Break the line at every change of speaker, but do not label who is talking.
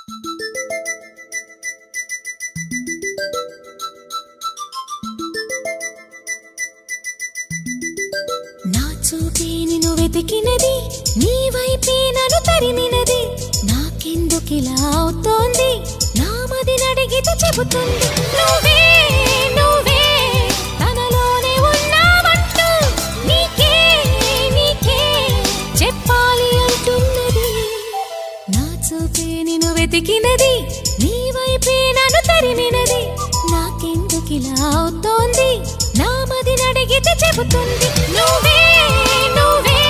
నా చూపే నిన్ను వెతికినది, నీ వైపే నన్ను తరిమినది. నాకెందుకిలా అవుతోంది, నా మది నడిగితే చెబుతుంది. నువ్వే నువ్వే తనలోనే ఉన్నావంటూ నీకే నీకే చెప్పాలి అంటున్నది. నా చూపే నిన్ను వెతికినది, నీ వైపే నన్ను తరిమినది. నాకెందుకిలా అవుతోంది, నా మది నడిగితే చెబుతుంది. నువ్వే నువ్వే